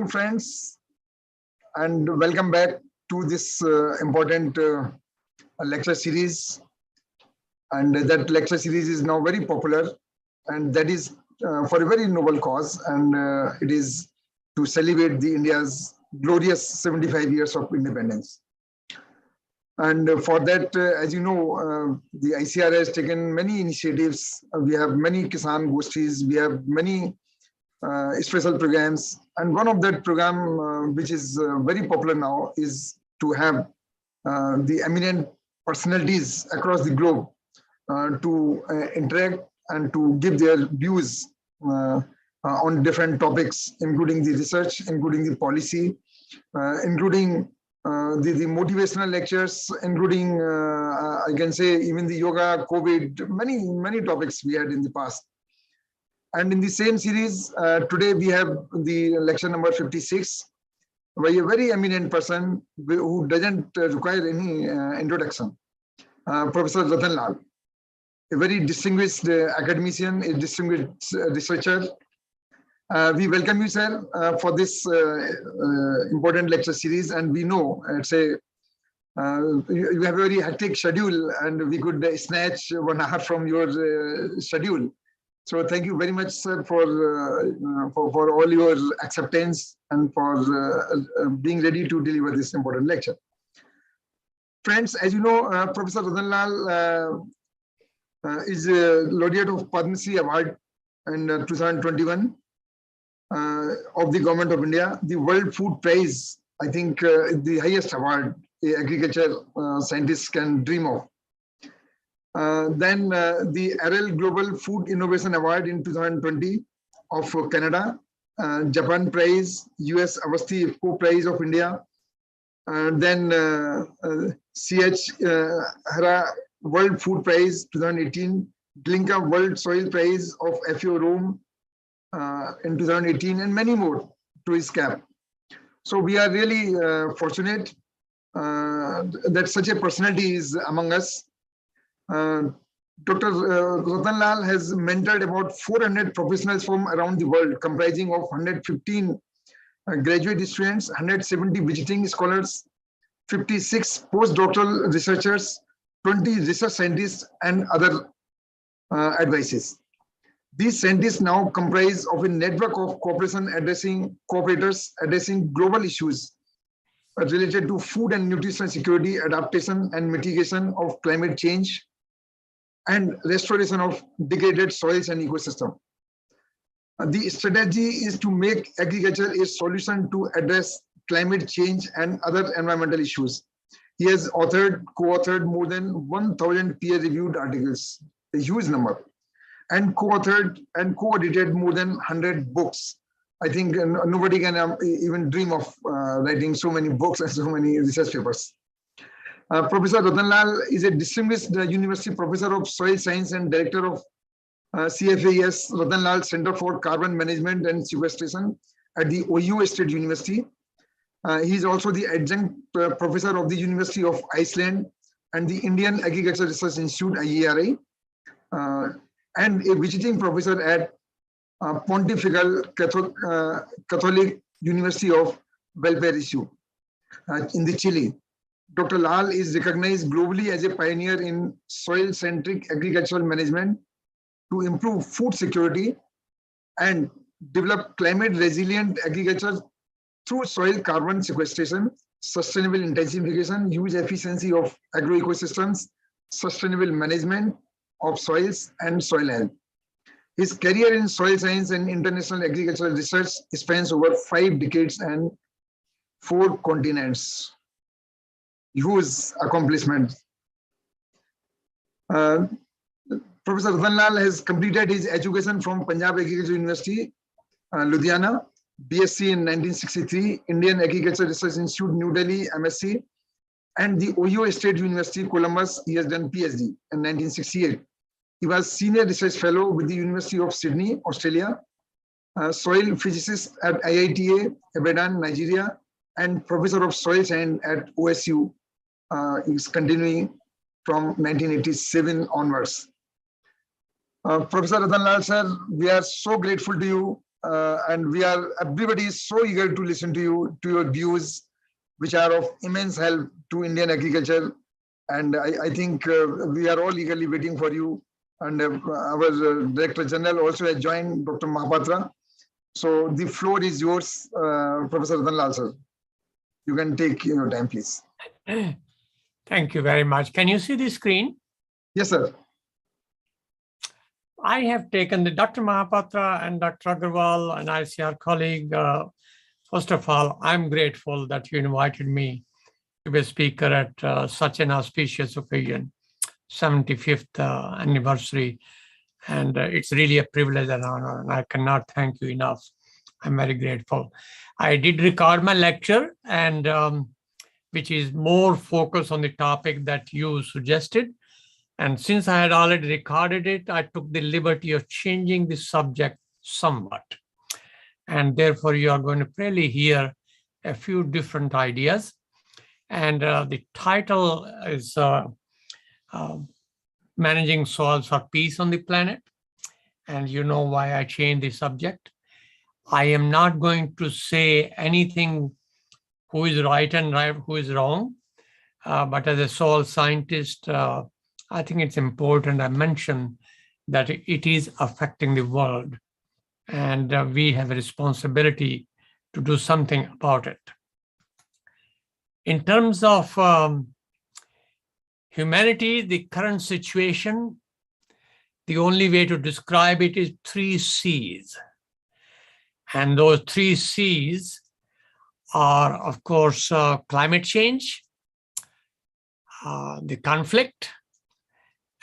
morning, friends, and welcome back to this important lecture series. And that lecture series is now very popular, and that is for a very noble cause, and it is to celebrate the India's glorious 75 years of independence. And for that, as you know, the ICAR has taken many initiatives. We have many Kisan Goshtis, we have many special programs, and one of that program which is very popular now is to have the eminent personalities across the globe to interact and to give their views on different topics, including the research, including the policy, including the motivational lectures, including I can say even the yoga, COVID, many topics we had in the past. And in the same series, today we have the lecture number 56 by a very eminent person who doesn't require any introduction, Professor Rattan Lal, a very distinguished academician, a distinguished researcher. We welcome you, sir, for this important lecture series. And we know, you have a very hectic schedule, and we could snatch 1 hour from your schedule. So thank you very much, sir, for all your acceptance and for being ready to deliver this important lecture. Friends, as you know, Professor Rattan Lal is a laureate of Padma Shri Award in 2021 of the Government of India. The World Food Prize, I think, the highest award a agriculture scientist can dream of. Then the RL Global Food Innovation Award in 2020 of Canada, Japan Prize, US Avasti IFCO Prize of India, then CH Hara World Food Prize 2018, Glinka World Soil Prize of FAO Rome in 2018, and many more to his cap. So we are really fortunate that such a personality is among us. Dr. Rattan Lal has mentored about 400 professionals from around the world, comprising of 115 graduate students, 170 visiting scholars, 56 postdoctoral researchers, 20 research scientists, and other advices. These scientists now comprise of a network of cooperators addressing global issues related to food and nutrition security, adaptation and mitigation of climate change, and restoration of degraded soils and ecosystem. The strategy is to make agriculture a solution to address climate change and other environmental issues. He has co-authored more than 1,000 peer-reviewed articles, a huge number, and co-authored and co-edited more than 100 books. I think nobody can even dream of writing so many books and so many research papers. Professor Rattan Lal is a distinguished university professor of soil science and director of CFAS Rattan Lal Center for Carbon Management and Sequestration at the Ohio State University. He is also the adjunct professor of the University of Iceland and the Indian Agriculture Research Institute, IARI, and a visiting professor at Pontifical Catholic University of Valparaiso in the Chile. Dr. Lal is recognized globally as a pioneer in soil-centric agricultural management to improve food security and develop climate-resilient agriculture through soil carbon sequestration, sustainable intensification, huge efficiency of agroecosystems, sustainable management of soils, and soil health. His career in soil science and international agricultural research spans over 5 decades and 4 continents. Huge accomplishment. Professor Rattan Lal has completed his education from Punjab Agricultural University, Ludhiana, BSc in 1963, Indian Agriculture Research Institute, New Delhi, MSc, and the Ohio State University, Columbus. He has done PhD in 1968. He was Senior Research Fellow with the University of Sydney, Australia, Soil Physicist at IITA, Ibadan, Nigeria, and Professor of Soil Science at OSU. Is continuing from 1987 onwards. Professor Rattan Lal, sir, we are so grateful to you and everybody is so eager to listen to you, to your views, which are of immense help to Indian agriculture. And I think we are all eagerly waiting for you. And our Director General also has joined, Dr. Mahapatra. So the floor is yours, Professor Rattan sir. You can take your time, please. Thank you very much. Can you see the screen? Yes, sir. I have taken the Dr. Mahapatra and Dr. Agarwal, an ICAR colleague. First of all, I'm grateful that you invited me to be a speaker at such an auspicious occasion, 75th anniversary. And it's really a privilege and honor, and I cannot thank you enough. I'm very grateful. I did record my lecture, and which is more focused on the topic that you suggested. And since I had already recorded it, I took the liberty of changing the subject somewhat. And therefore, you are going to probably hear a few different ideas. And the title is Managing Soils for Peace on the Planet. And you know why I changed the subject. I am not going to say anything who is right and who is wrong. But as a soil scientist, I think it's important I mention that it is affecting the world. And we have a responsibility to do something about it. In terms of humanity, the current situation, the only way to describe it is 3 C's. And those 3 C's are, of course, climate change, the conflict,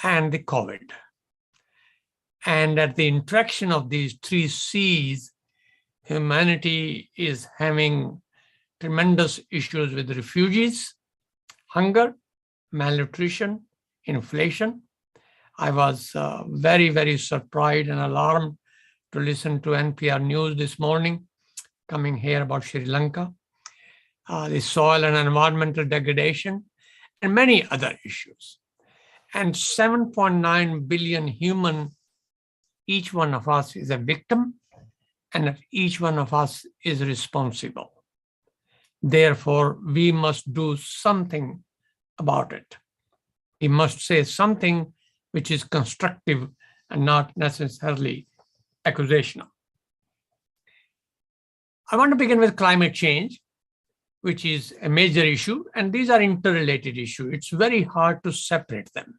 and the COVID. And at the interaction of these 3 C's, humanity is having tremendous issues with refugees, hunger, malnutrition, inflation. I was very, very surprised and alarmed to listen to NPR news this morning, coming here about Sri Lanka, the soil and environmental degradation, and many other issues. And 7.9 billion human, each one of us is a victim, and each one of us is responsible. Therefore, we must do something about it. We must say something which is constructive and not necessarily accusational. I want to begin with climate change, which is a major issue, and these are interrelated issues. It's very hard to separate them.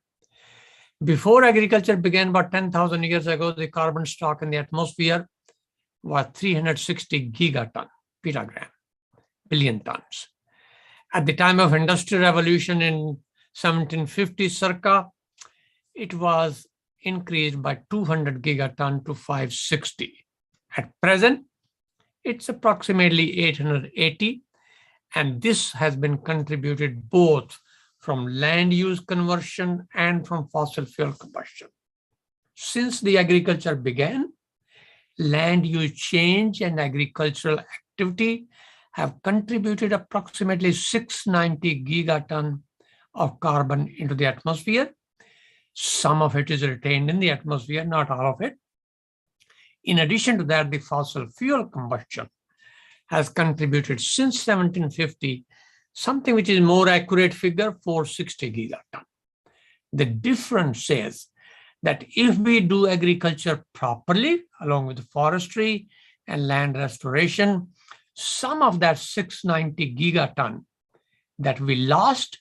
Before agriculture began about 10,000 years ago, the carbon stock in the atmosphere was 360 gigaton, petagram, billion tons. At the time of Industrial Revolution in 1750 circa, it was increased by 200 gigaton to 560. At present, it's approximately 880, and this has been contributed both from land use conversion and from fossil fuel combustion. Since the agriculture began, land use change and agricultural activity have contributed approximately 690 gigaton of carbon into the atmosphere. Some of it is retained in the atmosphere, not all of it. In addition to that, the fossil fuel combustion has contributed since 1750 something which is more accurate figure, 460 gigaton. The difference says that if we do agriculture properly, along with forestry and land restoration, some of that 690 gigaton that we lost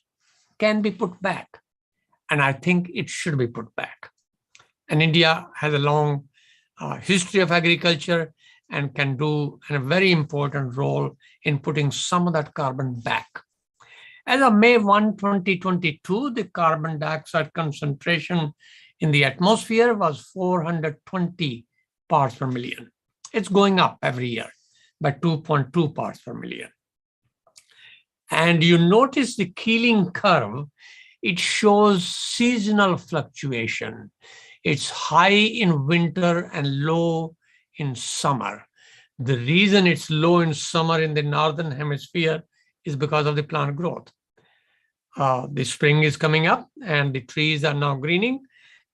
can be put back. And I think it should be put back. And India has a long history of agriculture and can do a very important role in putting some of that carbon back. As of May 1, 2022, the carbon dioxide concentration in the atmosphere was 420 parts per million. It's going up every year by 2.2 parts per million. And you notice the Keeling curve, it shows seasonal fluctuation. It's high in winter and low in summer. The reason it's low in summer in the northern hemisphere is because of the plant growth. The spring is coming up and the trees are now greening,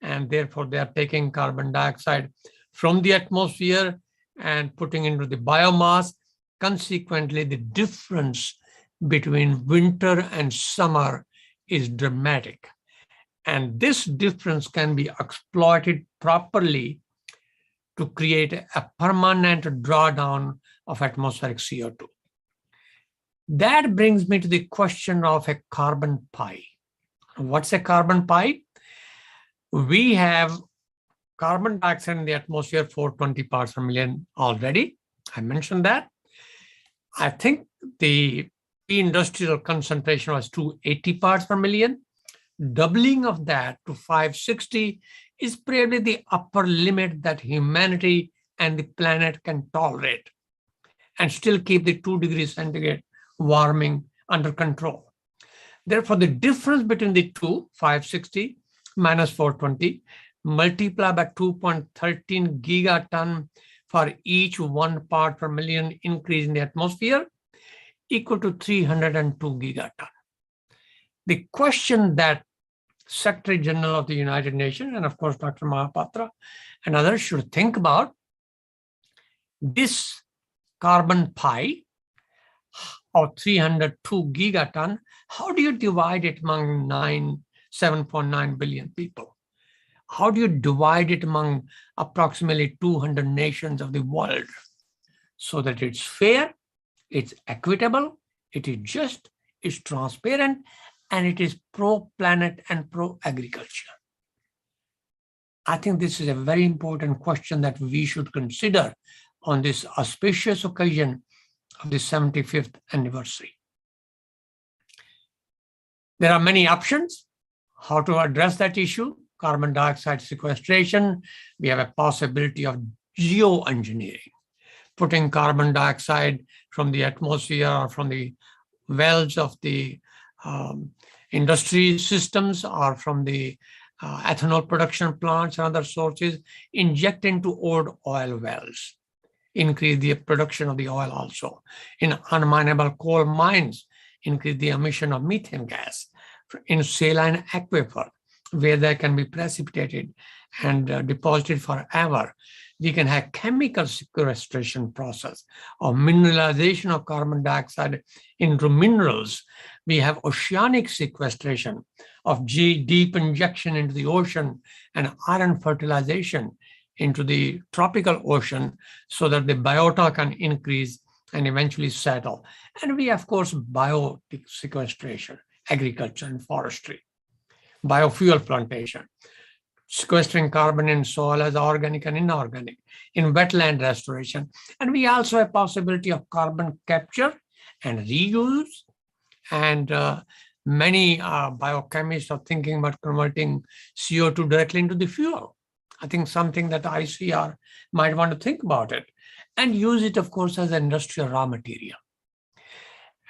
and therefore they are taking carbon dioxide from the atmosphere and putting into the biomass. Consequently, the difference between winter and summer is dramatic. And this difference can be exploited properly to create a permanent drawdown of atmospheric CO2. That brings me to the question of a carbon pie. What's a carbon pie? We have carbon dioxide in the atmosphere, 420 parts per million already. I mentioned that. I think the industrial concentration was 280 parts per million. Doubling of that to 560 is probably the upper limit that humanity and the planet can tolerate and still keep the 2 degrees centigrade warming under control. Therefore, the difference between the two, 560 minus 420, multiply by 2.13 gigaton for each 1 part per million increase in the atmosphere, equal to 302 gigaton. The question that Secretary General of the United Nations, and of course, Dr. Mahapatra and others should think about, this carbon pie of 302 gigaton, how do you divide it among 7.9 billion people? How do you divide it among approximately 200 nations of the world so that it's fair, it's equitable, it is just, it's transparent, and it is pro-planet and pro-agriculture? I think this is a very important question that we should consider on this auspicious occasion of the 75th anniversary. There are many options how to address that issue. Carbon dioxide sequestration, we have a possibility of geoengineering, putting carbon dioxide from the atmosphere or from the wells of the industry systems or from the ethanol production plants and other sources, inject into old oil wells, increase the production of the oil also. In unminable coal mines, increase the emission of methane gas. In saline aquifer, where they can be precipitated and deposited forever, we can have chemical sequestration process of mineralization of carbon dioxide into minerals. We have oceanic sequestration of deep injection into the ocean and iron fertilization into the tropical ocean so that the biota can increase and eventually settle. And we, of course, biosequestration, agriculture and forestry, biofuel plantation, sequestering carbon in soil as organic and inorganic, in wetland restoration. And we also have possibility of carbon capture and reuse. And many biochemists are thinking about converting CO2 directly into the fuel. I think something that ICAR might want to think about it and use it, of course, as an industrial raw material.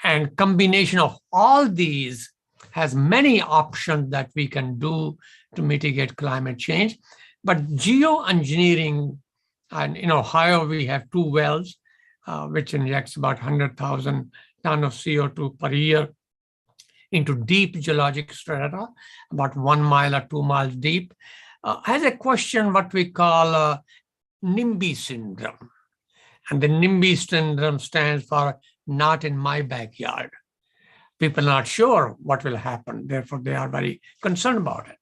And combination of all these has many options that we can do to mitigate climate change. But geoengineering, and in Ohio, we have 2 wells, which injects about 100,000 tons of CO2 per year into deep geologic strata, about 1 mile or 2 miles deep, has a question what we call NIMBY syndrome. And the NIMBY syndrome stands for not in my backyard. People are not sure what will happen. Therefore, they are very concerned about it.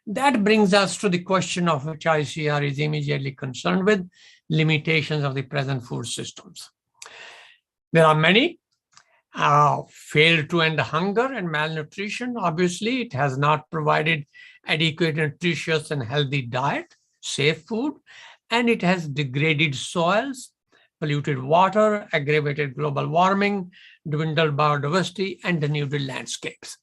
That brings us to the question of which ICAR is immediately concerned with, limitations of the present food systems. There are many. Failed to end hunger and malnutrition. Obviously, it has not provided adequate, nutritious, and healthy diet, safe food, and it has degraded soils, polluted water, aggravated global warming, dwindled biodiversity, and denuded landscapes.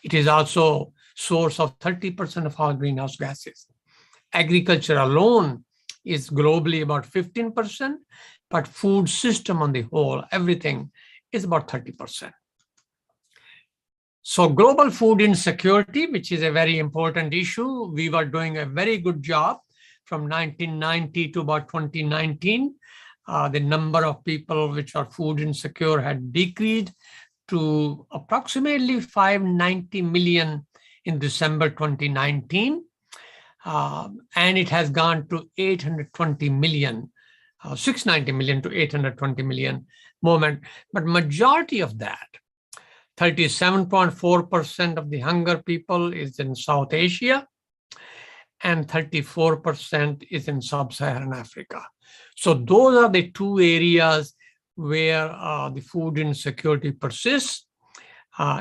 It is also source of 30% of all greenhouse gases. Agriculture alone is globally about 15%, but food system on the whole, everything, is about 30%. So global food insecurity, which is a very important issue, we were doing a very good job from 1990 to about 2019. The number of people which are food insecure had decreased to approximately 590 million in December 2019. And it has gone to 820 million 690 million to 820 million movement. But majority of that, 37.4% of the hunger people is in South Asia, and 34% is in sub-Saharan Africa. So those are the two areas where the food insecurity persists.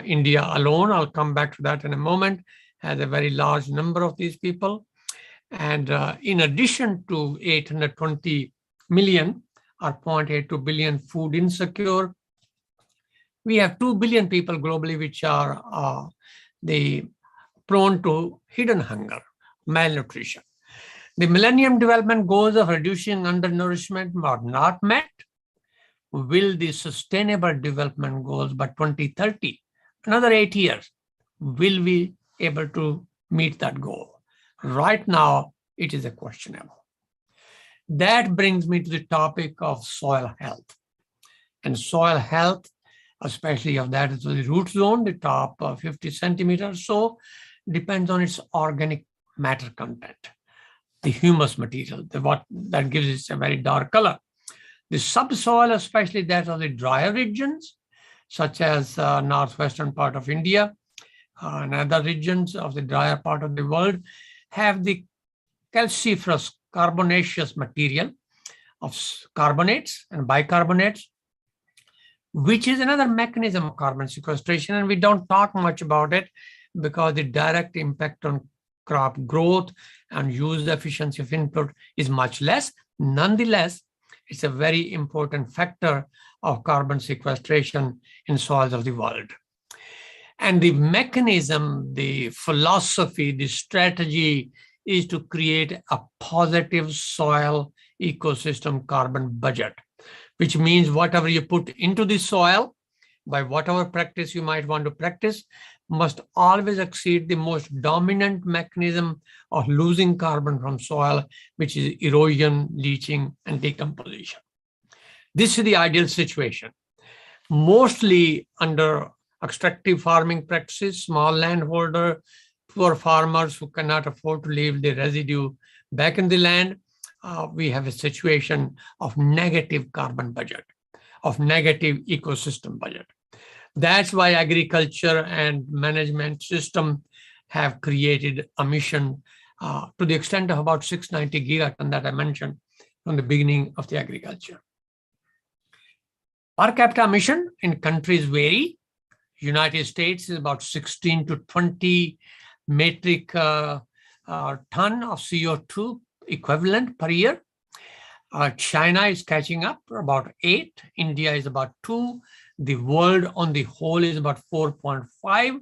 India alone, I'll come back to that in a moment, has a very large number of these people. And in addition to 820 million or 0.82 billion food insecure, we have 2 billion people globally which are prone to hidden hunger, malnutrition. The Millennium Development Goals of reducing undernourishment are not met. Will the Sustainable Development Goals by 2030, another 8 years, will we able to meet that goal? Right now, it is a questionable. That brings me to the topic of soil health. And soil health, especially of that is the root zone, the top 50 centimeters or so, depends on its organic matter content, the humus material, that gives it a very dark color. The subsoil, especially that of the drier regions, such as northwestern part of India and other regions of the drier part of the world, have the calciferous carbonaceous material of carbonates and bicarbonates, which is another mechanism of carbon sequestration. And we don't talk much about it because the direct impact on crop growth and use efficiency of input is much less. Nonetheless, it's a very important factor of carbon sequestration in soils of the world. And the mechanism, the philosophy, the strategy is to create a positive soil ecosystem carbon budget, which means whatever you put into the soil, by whatever practice you might want to practice, must always exceed the most dominant mechanism of losing carbon from soil, which is erosion, leaching, and decomposition. This is the ideal situation. Mostly under extractive farming practices, small landholder, poor farmers who cannot afford to leave the residue back in the land, we have a situation of negative carbon budget, of negative ecosystem budget. That's why agriculture and management system have created Omission to the extent of about 690 gigaton that I mentioned from the beginning of the agriculture. Per capita emission in countries vary. United States is about 16 to 20 metric ton of CO2 equivalent per year. China is catching up, about 8. India is about 2. The world on the whole is about 4.5.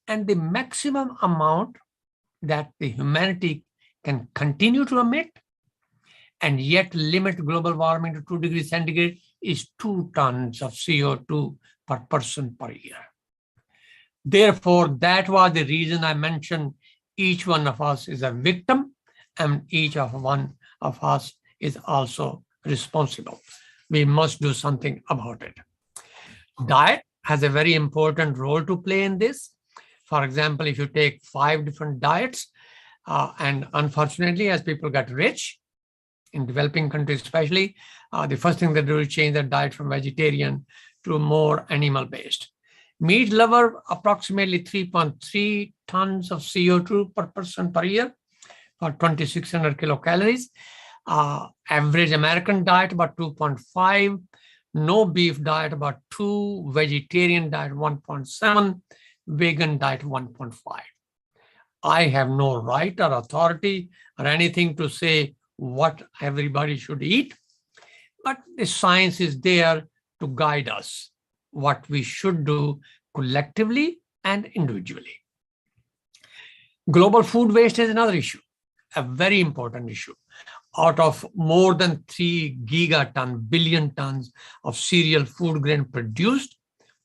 And the maximum amount that the humanity can continue to emit and yet limit global warming to 2 degrees centigrade is 2 tons of CO2 per person per year. Therefore, that was the reason I mentioned each one of us is a victim and each one of us is also responsible. We must do something about it. Diet has a very important role to play in this. For example, if you take 5 different diets, and unfortunately, as people get rich, in developing countries especially, the first thing they do is change their diet from vegetarian to more animal-based. Meat lover, approximately 3.3 tons of CO2 per person per year, or 2,600 kilocalories. Average American diet, about 2.5. No beef diet, about 2. Vegetarian diet, 1.7. Vegan diet, 1.5. I have no right or authority or anything to say what everybody should eat, but the science is there to guide us what we should do collectively and individually. Global food waste is another issue, a very important issue. Out of more than 3 billion tons of cereal food grain produced,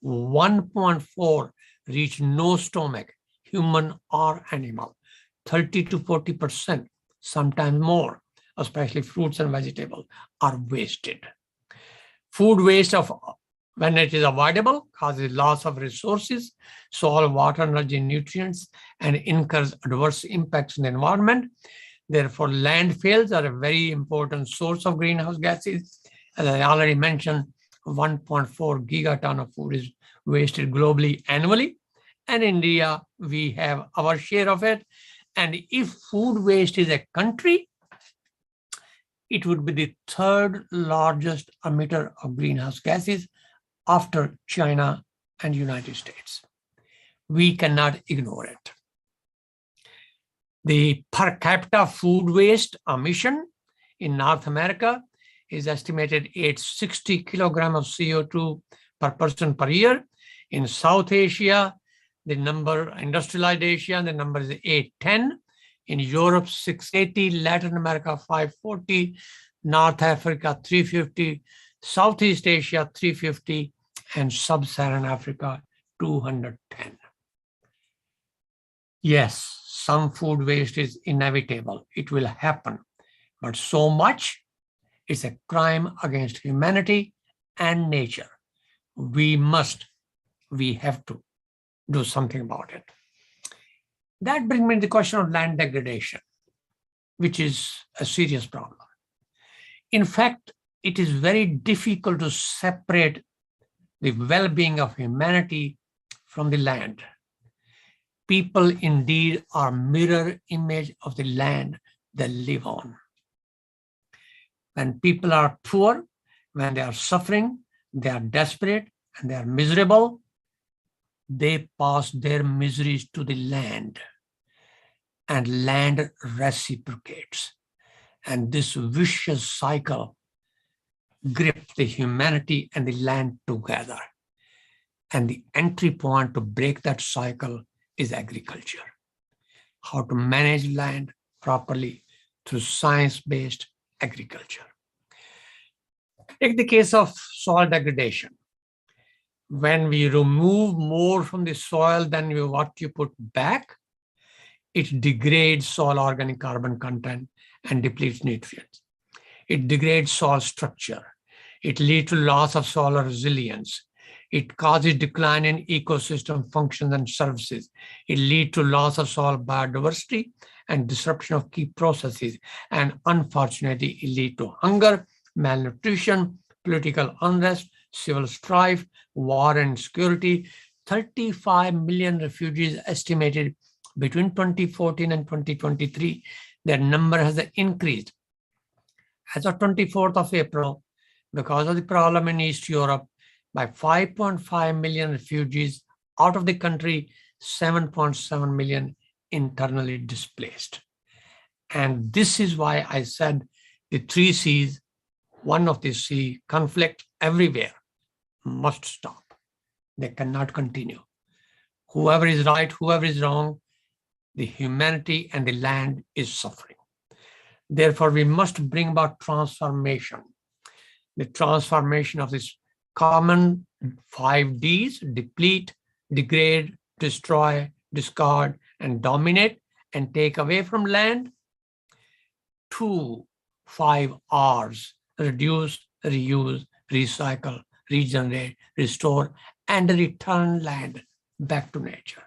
1.4 reach no stomach, human or animal. 30 to 40%, sometimes more, especially fruits and vegetables, are wasted. Food waste, when it is avoidable, causes loss of resources, soil, water, energy, nutrients, and incurs adverse impacts in the environment. Therefore, landfills are a very important source of greenhouse gases. As I already mentioned, 1.4 gigaton of food is wasted globally annually. And in India, we have our share of it. And if food waste is a country, it would be the third largest emitter of greenhouse gases after China and United States. We cannot ignore it. The per capita food waste emission in North America is estimated at 60 kilograms of CO2 per person per year. In South Asia, the number, industrialized Asia, the number is 810. In Europe, 680, Latin America, 540, North Africa, 350, Southeast Asia, 350, and Sub-Saharan Africa, 210. Yes, some food waste is inevitable. It will happen. But so much is a crime against humanity and nature. We have to do something about it. That brings me to the question of land degradation, which is a serious problem. In fact, it is very difficult to separate the well-being of humanity from the land. People indeed are mirror image of the land they live on. When people are poor, when they are suffering, they are desperate, and they are miserable, they pass their miseries to the land, and land reciprocates. And this vicious cycle grips the humanity and the land together. And the entry point to break that cycle is agriculture. How to manage land properly through science-based agriculture. Take the case of soil degradation. When we remove more from the soil than what you put back, it degrades soil organic carbon content and depletes nutrients. It degrades soil structure. It leads to loss of soil resilience. It causes decline in ecosystem functions and services. It leads to loss of soil biodiversity and disruption of key processes. And unfortunately, it leads to hunger, malnutrition, political unrest, civil strife, war and insecurity. 35 million refugees estimated between 2014 and 2023. Their number has increased. As of 24th of April, because of the problem in East Europe, by 5.5 million refugees out of the country, 7.7 million internally displaced. And this is why I said the 3 C's, one of the C, conflict everywhere, must stop. They cannot continue. Whoever is right, whoever is wrong, the humanity and the land is suffering. Therefore, we must bring about transformation. The transformation of this common 5 Ds: deplete, degrade, destroy, discard, and dominate, and take away from land, to 5 Rs: reduce, reuse, recycle, regenerate, restore, and return land back to nature.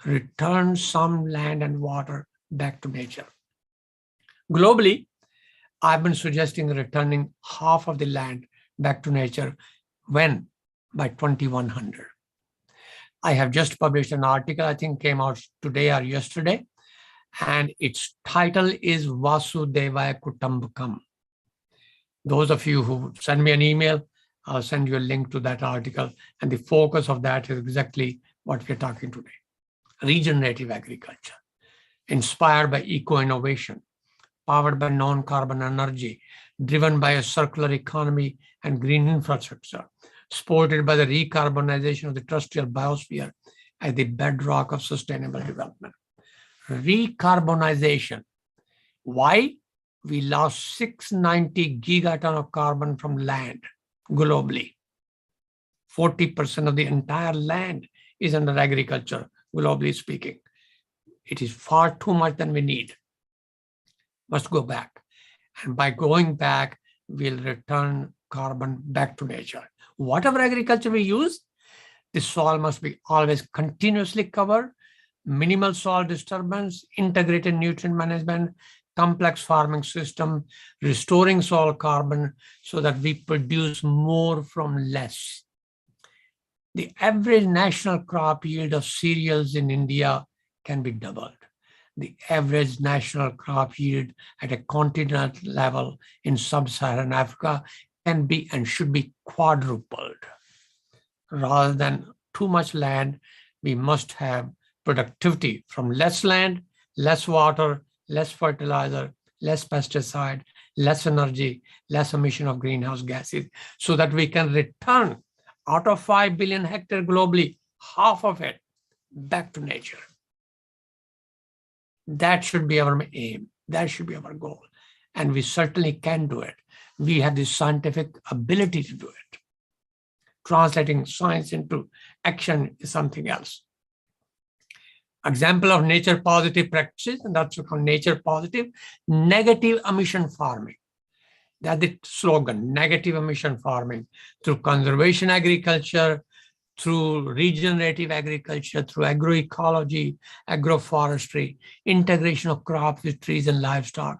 Return some land and water back to nature. Globally, I've been suggesting returning half of the land back to nature. When? By 2100. I have just published an article, I think came out today or yesterday, and its title is Vasudevaya Kutumbakam. Those of you who send me an email, I'll send you a link to that article, and the focus of that is exactly what we're talking today. Regenerative agriculture, inspired by eco-innovation, powered by non-carbon energy, driven by a circular economy and green infrastructure, supported by the recarbonization of the terrestrial biosphere as the bedrock of sustainable development. Recarbonization. Why? We lost 690 gigaton of carbon from land globally. 40% of the entire land is under agriculture, globally speaking. It is far too much than we need. Must go back. And by going back, we'll return carbon back to nature. Whatever agriculture we use, the soil must be always continuously covered, minimal soil disturbance, integrated nutrient management, complex farming system, restoring soil carbon so that we produce more from less. The average national crop yield of cereals in India can be doubled. The average national crop yield at a continental level in sub-Saharan Africa can be and should be quadrupled. Rather than too much land, we must have productivity from less land, less water, less fertilizer, less pesticide, less energy, less emission of greenhouse gases, so that we can return out of 5 billion hectares globally, half of it back to nature. That should be our aim. That should be our goal. And we certainly can do it. We have the scientific ability to do it. Translating science into action is something else. Example of nature positive practices, and that's called nature positive, negative emission farming. That's the slogan, negative emission farming, through conservation agriculture, through regenerative agriculture, through agroecology, agroforestry, integration of crops with trees and livestock,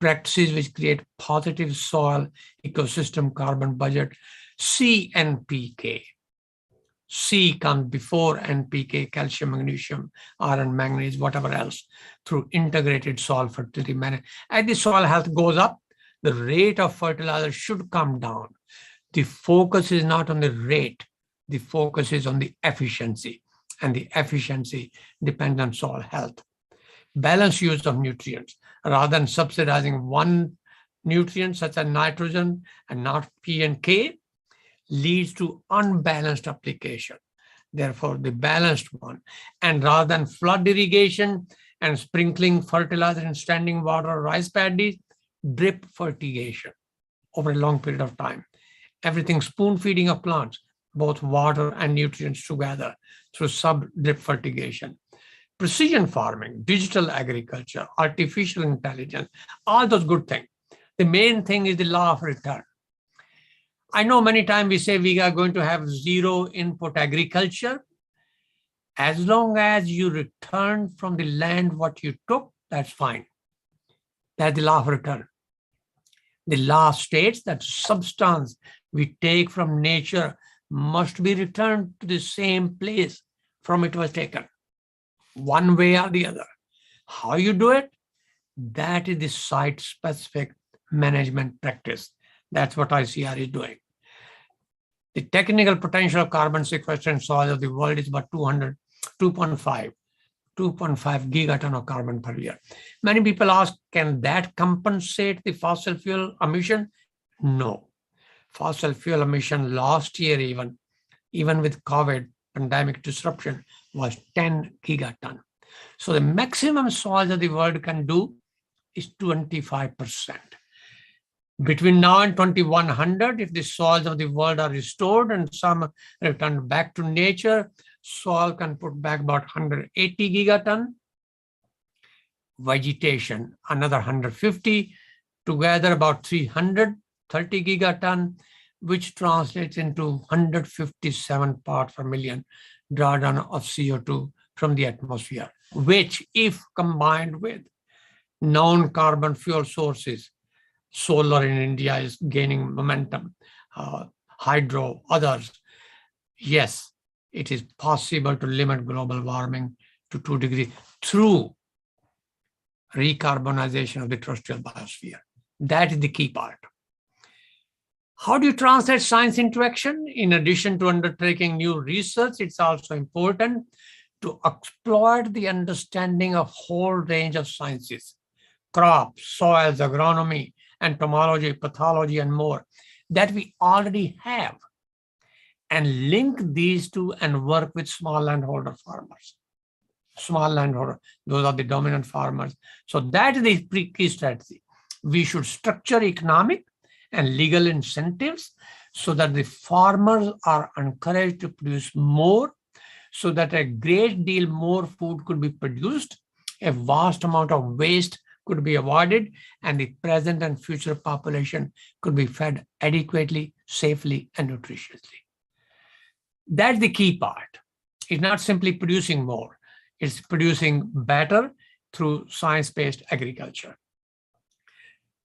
practices which create positive soil ecosystem carbon budget, CNPK. C comes before NPK, calcium, magnesium, iron, manganese, whatever else, through integrated soil fertility management. As the soil health goes up, the rate of fertilizer should come down. The focus is not on the rate, the focus is on the efficiency, and the efficiency depends on soil health. Balanced use of nutrients, rather than subsidizing one nutrient such as nitrogen and not P and K, leads to unbalanced application. Therefore, the balanced one. And rather than flood irrigation and sprinkling fertilizer in standing water rice paddies, drip fertigation over a long period of time. Everything spoon feeding of plants, both water and nutrients together through sub-drip fertigation. Precision farming, digital agriculture, artificial intelligence, all those good things. The main thing is the law of return. I know many times we say we are going to have zero input agriculture. As long as you return from the land what you took, that's fine. That's the law of return. The law states that substance we take from nature must be returned to the same place from it was taken, one way or the other. How you do it? That is the site-specific management practice. That's what ICAR is doing. The technical potential of carbon sequestration soil of the world is about 2.5 gigaton of carbon per year. Many people ask, can that compensate the fossil fuel emission? No. Fossil fuel emission last year, even with COVID pandemic disruption, was 10 gigaton. So the maximum soil that the world can do is 25%. Between now and 2100, if the soils of the world are restored and some returned back to nature, soil can put back about 180 gigaton. Vegetation, another 150, together about 330 gigaton, which translates into 157 parts per million drawdown of CO2 from the atmosphere, which, if combined with known carbon fuel sources, solar in India is gaining momentum, hydro, others, yes, it is possible to limit global warming to 2 degrees through recarbonization of the terrestrial biosphere. That is the key part. How do you translate science into action? In addition to undertaking new research, it's also important to exploit the understanding of whole range of sciences, crops, soils, agronomy, entomology, pathology, and more that we already have, and link these two and work with small landholder farmers. Small landholder, those are the dominant farmers. So that is the key strategy. We should structure economic and legal incentives so that the farmers are encouraged to produce more, so that a great deal more food could be produced, a vast amount of waste could be avoided, and the present and future population could be fed adequately, safely, and nutritiously. That's the key part. It's not simply producing more, it's producing better through science-based agriculture.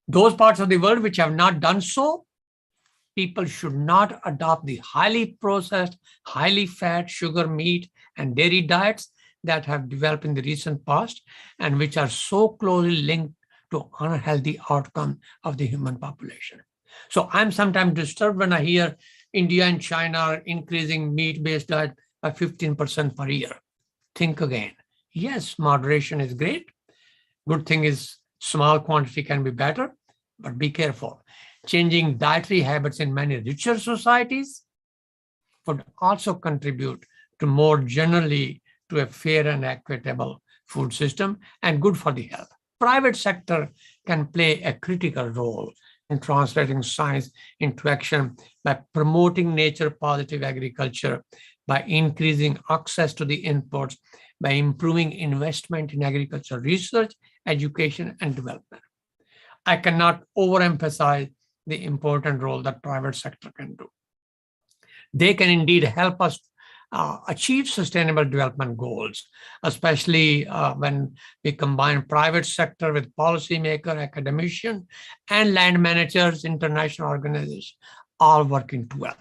Those parts of the world which have not done so, people should not adopt the highly processed, highly fat, sugar, meat, and dairy diets that have developed in the recent past and which are so closely linked to unhealthy outcome of the human population. So I'm sometimes disturbed when I hear India and China are increasing meat-based diet by 15% per year. Think again. Yes, moderation is great. Good thing is small quantity can be better, but be careful. Changing dietary habits in many richer societies would also contribute to more generally to a fair and equitable food system and good for the health. Private sector can play a critical role in translating science into action by promoting nature positive agriculture, by increasing access to the inputs, by improving investment in agricultural research, education, and development. I cannot overemphasize the important role that private sector can do. They can indeed help us achieve sustainable development goals, especially when we combine private sector with policymaker, academician, and land managers, international organizations, all working together.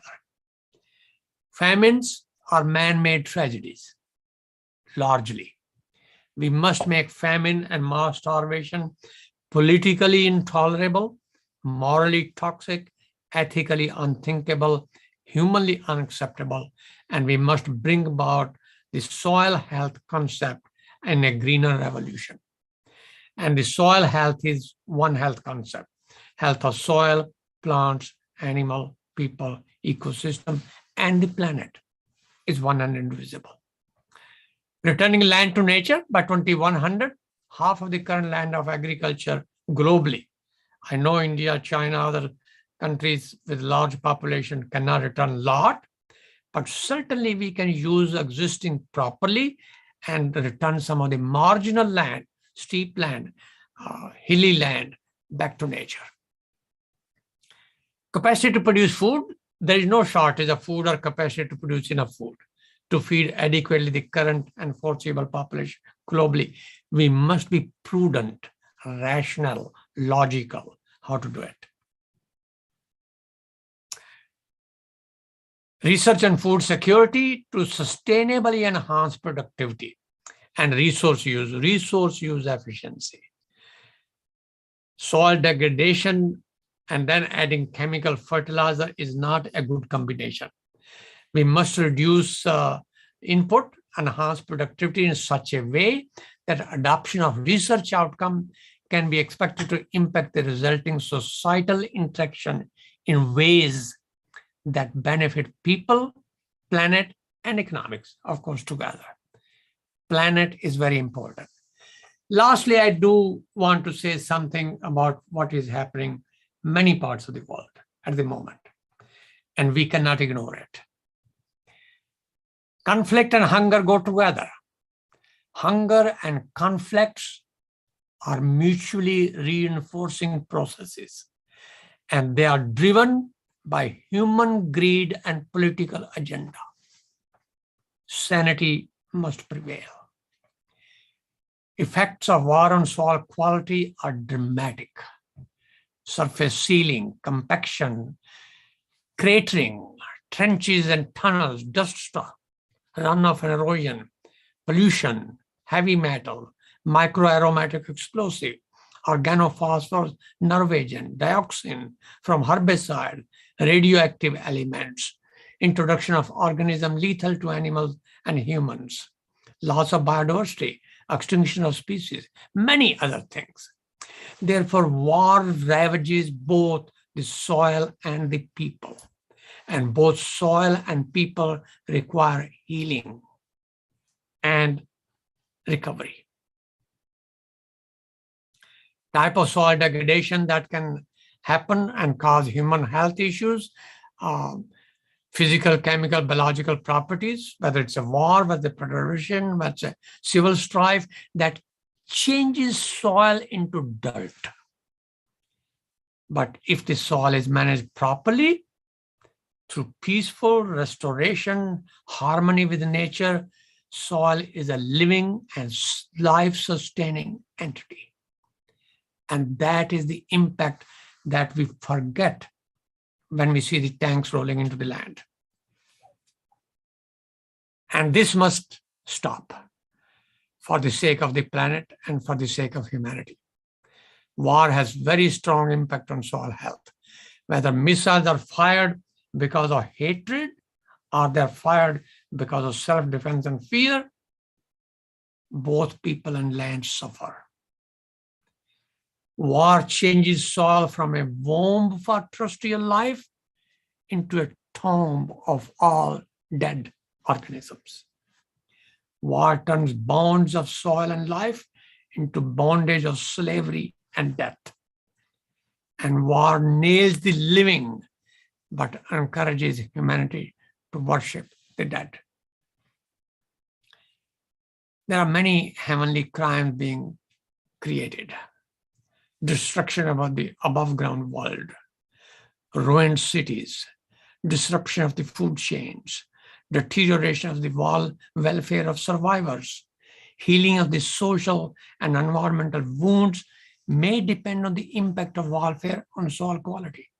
Famines are man-made tragedies, largely. We must make famine and mass starvation politically intolerable, morally toxic, ethically unthinkable, humanly unacceptable, and we must bring about the soil health concept in a greener revolution. And the soil health is one health concept. Health of soil, plants, animal, people, ecosystem, and the planet is one and indivisible. Returning land to nature by 2100, half of the current land of agriculture globally. I know India, China, other countries with large population cannot return a lot, but certainly we can use existing properly and return some of the marginal land, steep land, hilly land back to nature. Capacity to produce food, there is no shortage of food or capacity to produce enough food to feed adequately the current and foreseeable population globally. We must be prudent, rational, logical, how to do it. Research on food security to sustainably enhance productivity and resource use efficiency. Soil degradation and then adding chemical fertilizer is not a good combination. We must reduce input, enhance productivity in such a way that adoption of research outcome can be expected to impact the resulting societal interaction in ways that benefit people, planet, and economics, of course, together. Planet is very important. Lastly, I do want to say something about what is happening in many parts of the world at the moment, and we cannot ignore it. Conflict and hunger go together. Hunger and conflicts are mutually reinforcing processes, and they are driven by human greed and political agenda. Sanity must prevail. Effects of war on soil quality are dramatic. Surface sealing, compaction, cratering, trenches and tunnels, dust storm, runoff and erosion, pollution, heavy metal, microaromatic explosive, organophosphorus, nerve agent, dioxin from herbicide, radioactive elements, introduction of organisms lethal to animals and humans, loss of biodiversity, extinction of species, many other things. Therefore, war ravages both the soil and the people, and both soil and people require healing and recovery. Type of soil degradation that can happen and cause human health issues, physical, chemical, biological properties, whether it's a war, whether it's preservation, whether it's a civil strife, that changes soil into dirt. But if the soil is managed properly, through peaceful restoration, harmony with nature, soil is a living and life-sustaining entity. And that is the impact that we forget when we see the tanks rolling into the land. And this must stop for the sake of the planet and for the sake of humanity. War has very strong impact on soil health. Whether missiles are fired because of hatred or they're fired because of self-defense and fear, both people and land suffer. War changes soil from a womb for terrestrial life into a tomb of all dead organisms. War turns bonds of soil and life into bondage of slavery and death. And war nails the living, but encourages humanity to worship the dead. There are many heavenly crimes being created. Destruction of the above ground world, ruined cities, disruption of the food chains, deterioration of the welfare of survivors, healing of the social and environmental wounds may depend on the impact of warfare on soil quality.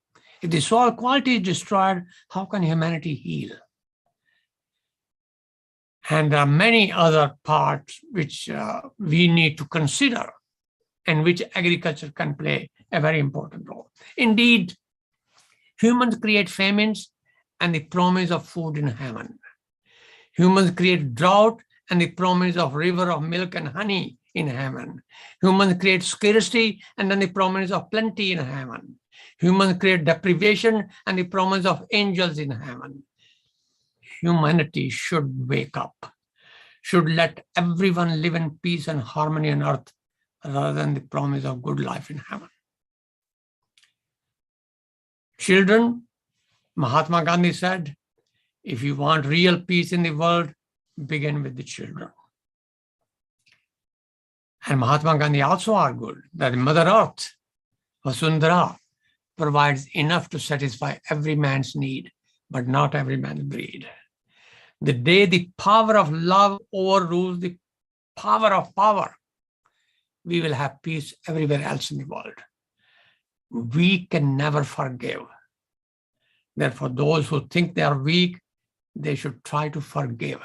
If the soil quality is destroyed, how can humanity heal? And there are many other parts which we need to consider and which agriculture can play a very important role. Indeed, humans create famines and the promise of food in heaven. Humans create drought and the promise of river of milk and honey in heaven. Humans create scarcity and then the promise of plenty in heaven. Humans create deprivation and the promise of angels in heaven. Humanity should wake up, should let everyone live in peace and harmony on earth rather than the promise of good life in heaven. Children, Mahatma Gandhi said, if you want real peace in the world, begin with the children. And Mahatma Gandhi also argued that Mother Earth, Vasundhara, provides enough to satisfy every man's need, but not every man's greed. The day the power of love overrules the power of power, we will have peace everywhere else in the world. We can never forgive. Therefore, those who think they are weak, they should try to forgive.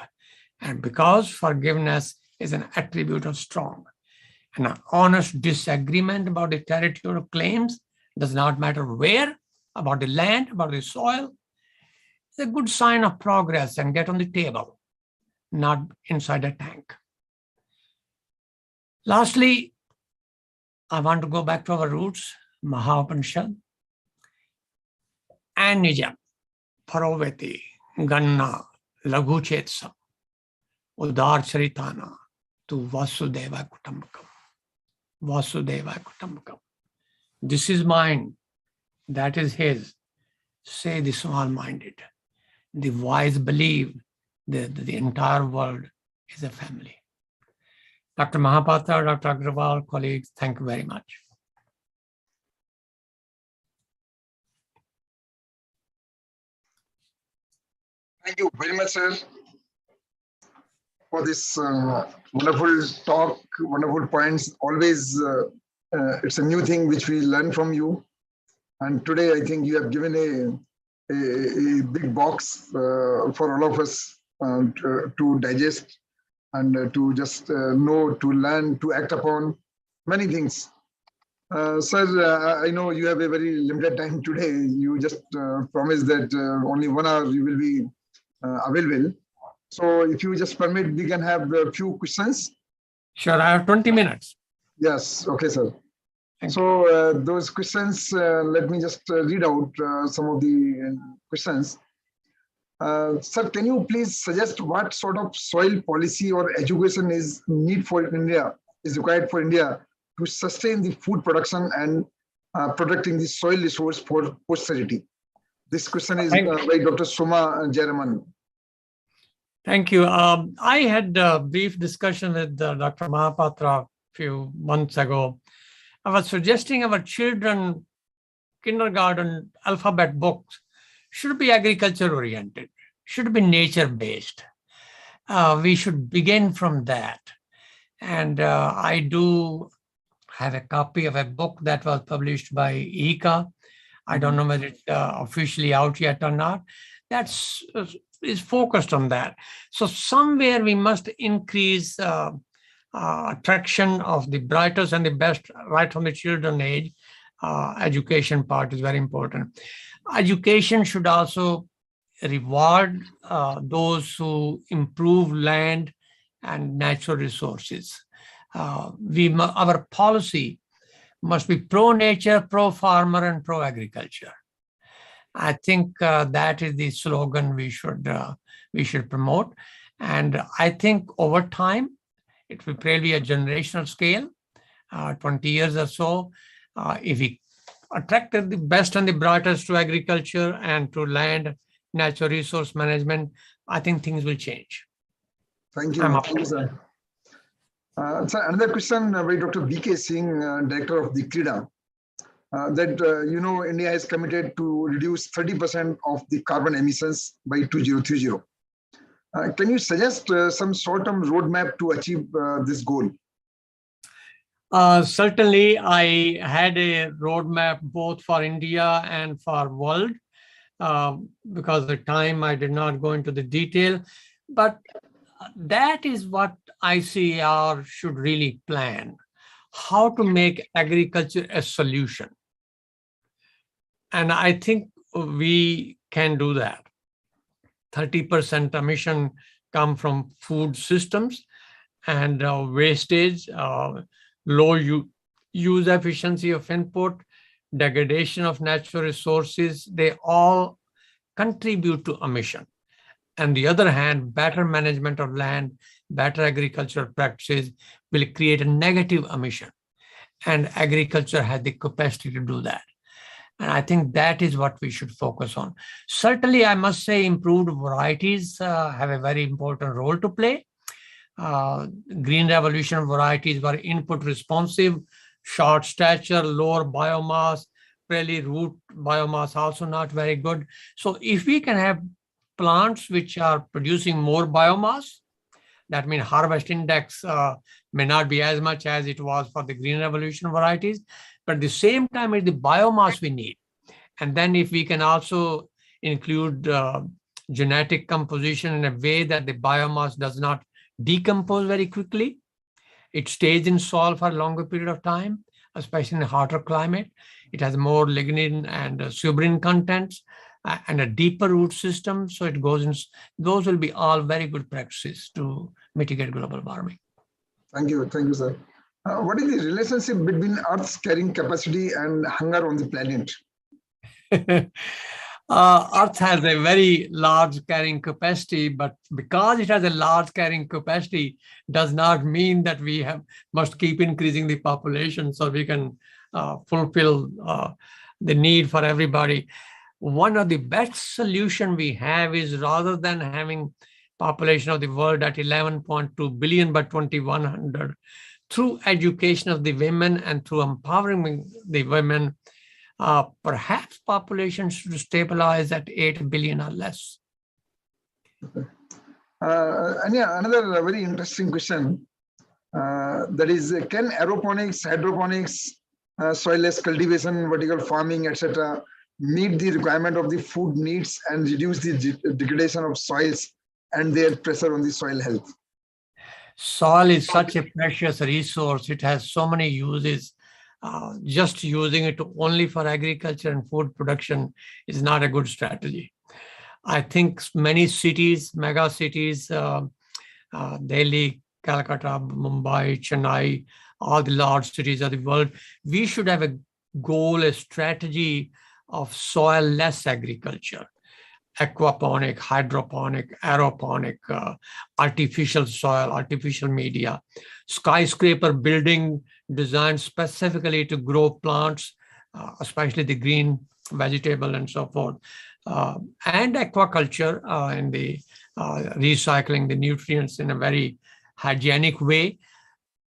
And because forgiveness is an attribute of strong, and an honest disagreement about the territorial claims does not matter where, about the land, about the soil, it's a good sign of progress and get on the table, not inside a tank. Lastly, I want to go back to our roots, Mahopanishad, and Nijam, Paroveti, Ganna, Laghuchetsa, Udar Charitana, to Vasudeva Kutumbakam. Vasudeva Kutumbakam. This is mine, that is his, say the small-minded. The wise believe that the entire world is a family. Dr. Mahapatra, Dr. Agrawal, colleagues, thank you very much. Thank you very much, sir, for this wonderful talk, wonderful points. Always, it's a new thing which we learn from you. And today, I think you have given a big box for all of us to digest and to just know, to learn, to act upon many things. Sir, I know you have a very limited time today. You just promised that only 1 hour you will be available. So if you just permit, we can have a few questions. Sure, I have 20 minutes. Yes, okay, sir. Thank so those questions, let me just read out some of the questions. Sir, can you please suggest what sort of soil policy or education is required for India to sustain the food production and protecting the soil resource for posterity? This question is by Dr. Suma Jaraman. Thank you. I had a brief discussion with Dr. Mahapatra a few months ago. I was suggesting our children kindergarten alphabet books should be agriculture oriented, should be nature based. We should begin from that. And I do have a copy of a book that was published by ICAR. I don't know whether it's officially out yet or not. That's is focused on that. So somewhere we must increase attraction of the brightest and the best right from the children age. Education part is very important. Education should also reward those who improve land and natural resources. Our policy must be pro-nature, pro-farmer, and pro-agriculture. I think that is the slogan we should promote. And I think over time, it will probably be a generational scale, 20 years or so. If we attracted the best and the brightest to agriculture and to land, natural resource management, I think things will change. Thank you. Thank you, sir. So another question by Dr. B.K. Singh, Director of the CRIDA, that India is committed to reduce 30% of the carbon emissions by 2030. Can you suggest some short-term roadmap to achieve this goal? Certainly, I had a roadmap both for India and for world. Because of the time, I did not go into the detail, but that is what ICAR should really plan, how to make agriculture a solution. And I think we can do that. 30% emission come from food systems and wastage, low use efficiency of input, degradation of natural resources, they all contribute to emission. On the other hand, better management of land, better agricultural practices will create a negative emission. And agriculture has the capacity to do that. And I think that is what we should focus on. Certainly, I must say improved varieties have a very important role to play. Green Revolution varieties were input responsive, short stature, lower biomass, really root biomass also not very good. So if we can have plants which are producing more biomass, that means harvest index may not be as much as it was for the Green Revolution varieties, but at the same time it's the biomass we need. And then if we can also include genetic composition in a way that the biomass does not decompose very quickly, it stays in soil for a longer period of time, especially in a hotter climate. It has more lignin and suberin contents and a deeper root system. So it goes in, those will be all very good practices to mitigate global warming. Thank you, sir. What is the relationship between Earth's carrying capacity and hunger on the planet? Earth has a very large carrying capacity, but because it has a large carrying capacity does not mean that we must keep increasing the population so we can fulfill the need for everybody. One of the best solution we have is rather than having population of the world at 11.2 billion by 2100, through education of the women and through empowering the women, perhaps population should stabilize at 8 billion or less. And yeah, another very interesting question, that is, can aeroponics, hydroponics, soilless cultivation, vertical farming, etc., meet the requirement of the food needs and reduce the degradation of soils and their pressure on the soil health? Soil is such a precious resource. It has so many uses. Just using it only for agriculture and food production is not a good strategy. I think many cities, mega cities, Delhi, Calcutta, Mumbai, Chennai, all the large cities of the world, we should have a goal, a strategy of soil-less agriculture, aquaponic, hydroponic, aeroponic, artificial soil, artificial media, skyscraper building designed specifically to grow plants, especially the green vegetable and so forth, and aquaculture in the recycling the nutrients in a very hygienic way.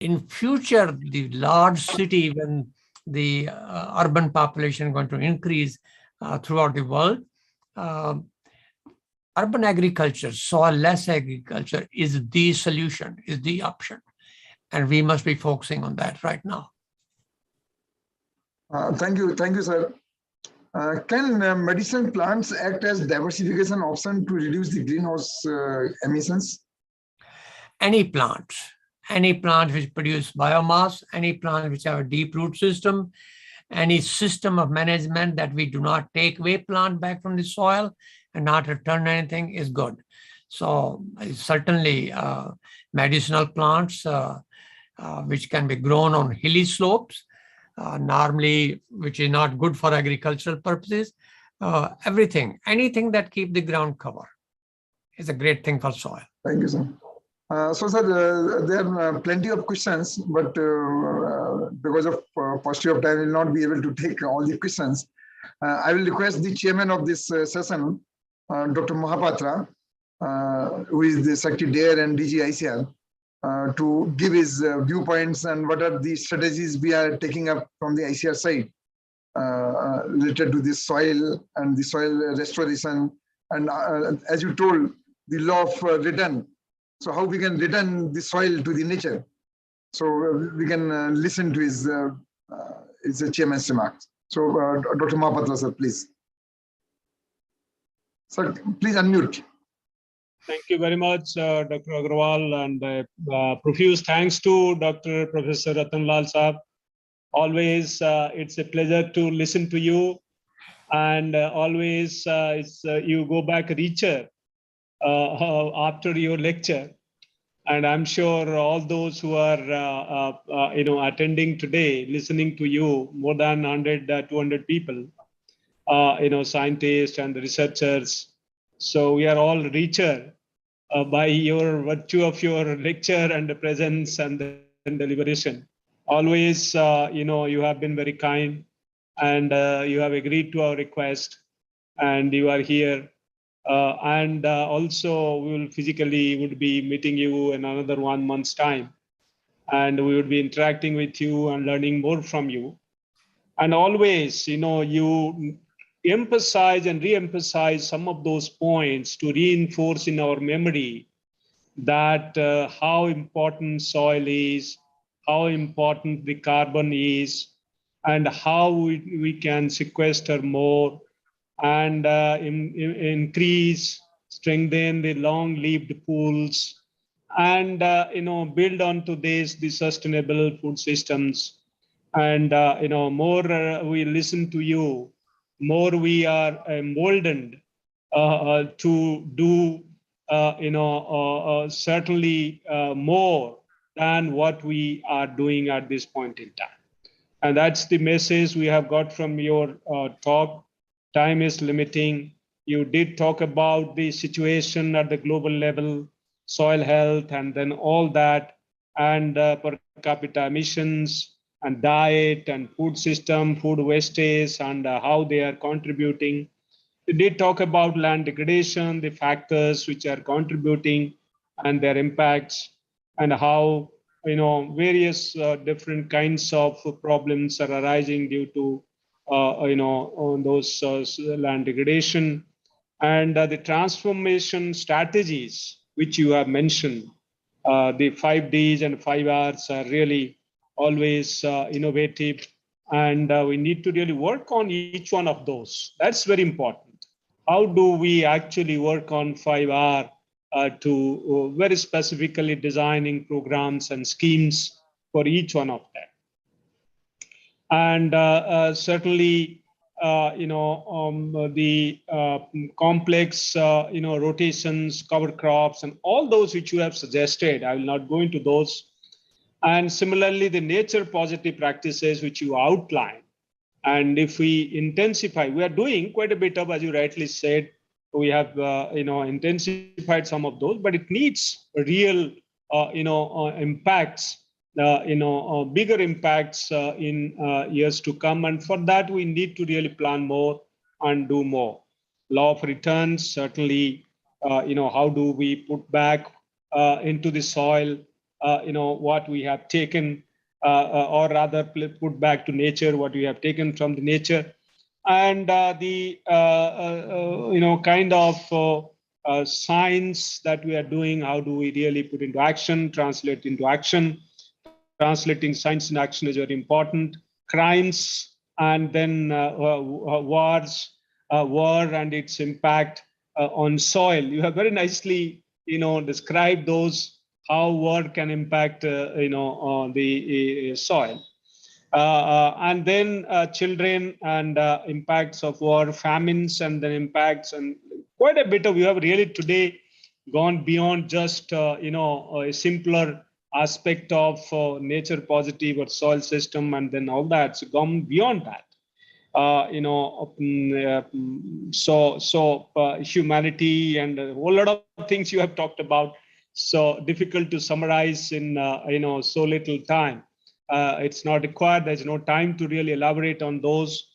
In future, the large city, when the urban population is going to increase throughout the world, urban agriculture, soil-less agriculture is the solution, is the option. And we must be focusing on that right now. Thank you, sir. Can medicinal plants act as diversification option to reduce the greenhouse emissions? Any plant which produce biomass, any plant which have a deep root system, any system of management that we do not take away plant back from the soil and not return anything is good. So certainly medicinal plants which can be grown on hilly slopes, normally which is not good for agricultural purposes, anything that keep the ground cover is a great thing for soil. Thank you, sir. So, sir, there are plenty of questions, but because of paucity of time, I will not be able to take all the questions. I will request the chairman of this session, Dr. Mahapatra, who is the Secretary DARE and DG ICAR, to give his viewpoints and what are the strategies we are taking up from the ICAR side related to the soil and the soil restoration. And as you told, the law of return. So how we can return the soil to the nature. So we can listen to his chairman's remarks. So Dr. Mahapatra, sir, please. Sir, please unmute. Thank you very much, Dr. Agrawal, and profuse thanks to Dr. Professor Rattan Lal Saab. Always, it's a pleasure to listen to you, and always you go back richer after your lecture. And I'm sure all those who are attending today, listening to you, more than 100, 200 people, scientists and researchers. So we are all richer by your virtue of your lecture and the presence and the deliberation. Always, you have been very kind, and you have agreed to our request, and you are here. And also we will physically would be meeting you in another 1 month's time, and we would be interacting with you and learning more from you. And always, you emphasize and re-emphasize some of those points to reinforce in our memory that how important soil is, how important the carbon is, and how we can sequester more and increase, strengthen the long-lived pools, and build onto this the sustainable food systems. And more we listen to you, more we are emboldened to do certainly more than what we are doing at this point in time. And that's the message we have got from your talk. Time is limiting. You did talk about the situation at the global level, soil health, and then all that, and per capita emissions, and diet, and food system, food wastage, and how they are contributing. You did talk about land degradation, the factors which are contributing, and their impacts, and how various different kinds of problems are arising due to on those land degradation, and the transformation strategies which you have mentioned. The 5Ds and 5Rs are really always innovative, and we need to really work on each one of those. That's very important. How do we actually work on 5R to very specifically designing programs and schemes for each one of them? And certainly, the complex, rotations, cover crops, and all those which you have suggested. I will not go into those. And similarly, the nature positive practices which you outline. And if we intensify, we are doing quite a bit of, as you rightly said, we have intensified some of those, but it needs real impacts. Bigger impacts in years to come. And for that, we need to really plan more and do more. Law of returns, certainly, how do we put back into the soil, what we have taken, or rather put back to nature, what we have taken from the nature. And the, kind of science that we are doing, how do we really put into action, translate into action. Translating science in action is very important. Crimes and then war and its impact on soil. You have very nicely, described those, how war can impact, on the soil. And then children and impacts of war, famines, and then impacts, and quite a bit of, you have really today gone beyond just, a simpler aspect of nature positive or soil system, and then all that. So gone beyond that. Humanity and a whole lot of things you have talked about. So difficult to summarize in, so little time. It's not required. There's no time to really elaborate on those.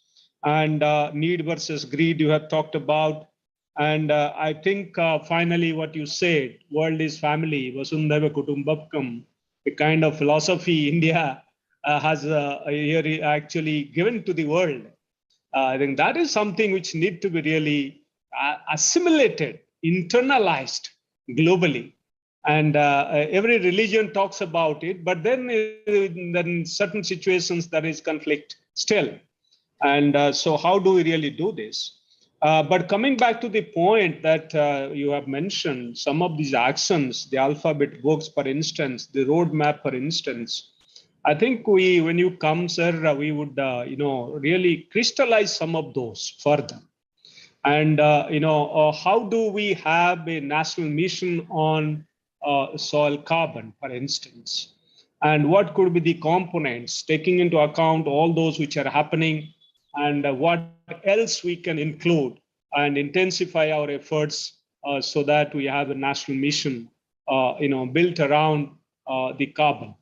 And need versus greed you have talked about. And I think finally what you said, world is family, Vasundhaiva Kutumbakam, the kind of philosophy India has here actually given to the world. I think that is something which need to be really assimilated, internalized globally. And every religion talks about it, but then in certain situations there is conflict still. And so how do we really do this? But coming back to the point that you have mentioned, some of these actions, the alphabet books, for instance, the roadmap, for instance, I think when you come, sir, we would, really crystallize some of those further. And, how do we have a national mission on soil carbon, for instance? And what could be the components, taking into account all those which are happening, and what else we can include and intensify our efforts so that we have a national mission, built around the carbon.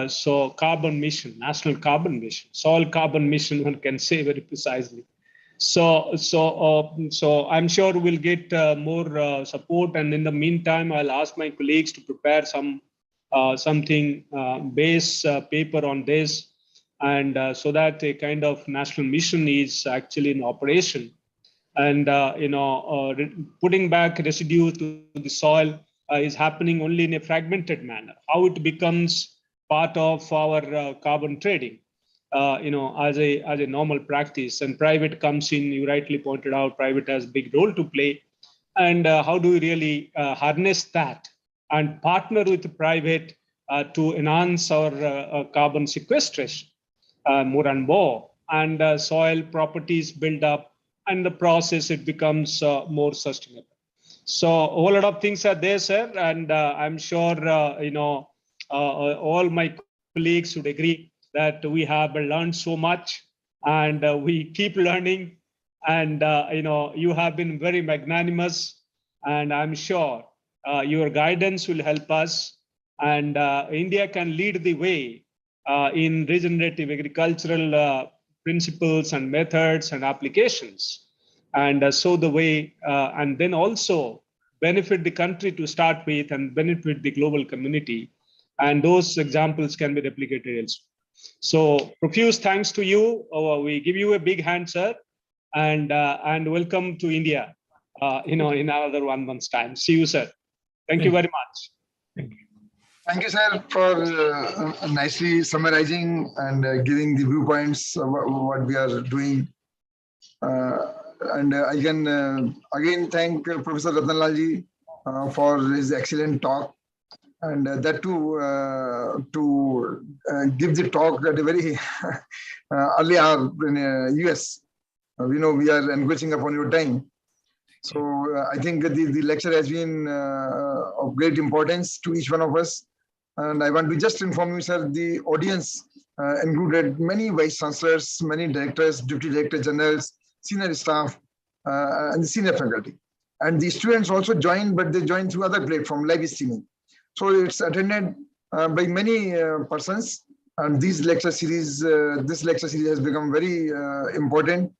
So carbon mission, national carbon mission, soil carbon mission, one can say very precisely. So I'm sure we'll get more support. And in the meantime, I'll ask my colleagues to prepare something base paper on this, and so that a kind of national mission is actually in operation. And putting back residue to the soil is happening only in a fragmented manner. How it becomes part of our carbon trading, as a normal practice, and private comes in. You rightly pointed out, private has a big role to play. And how do we really harness that and partner with the private to enhance our carbon sequestration more and more, and soil properties build up, and the process it becomes more sustainable. So a whole lot of things are there, sir, and I'm sure all my colleagues would agree that we have learned so much, and we keep learning. And you have been very magnanimous, and I'm sure your guidance will help us, and India can lead the way in regenerative agricultural principles and methods and applications, and show the way, and then also benefit the country to start with and benefit the global community. And those examples can be replicated elsewhere. So profuse thanks to you. We give you a big hand, sir, and welcome to India, in another 1 month's time. See you, sir. Thank you very much. Thank you. Thank you, sir, for nicely summarizing and giving the viewpoints of what we are doing. And I can again thank Professor Rattan for his excellent talk, and that too to give the talk at a very early hour in US. We know we are encroaching upon your time. So I think the lecture has been of great importance to each one of us. And I want to just inform you, sir, the audience included many vice chancellors, many directors, deputy director generals, senior staff, and the senior faculty. And the students also joined, but they joined through other platform, live streaming. So it's attended by many persons. And this lecture series has become very important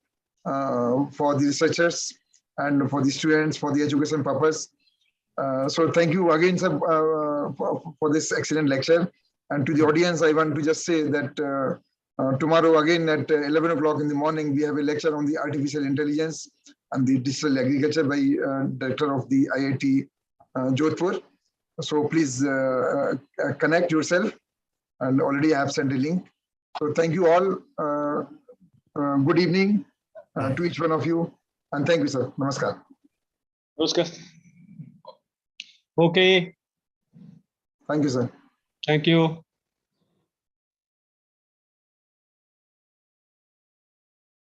for the researchers and for the students, for the education purpose. So thank you again, sir, for this excellent lecture. And to the audience, I want to just say that tomorrow again at 11 o'clock in the morning, we have a lecture on the artificial intelligence and the digital agriculture by director of the IIT Jodhpur. So please connect yourself, and already I have sent a link. So thank you all. good evening to each one of you. And thank you, sir. Namaskar. Namaskar. Okay. Thank you, sir. Thank you.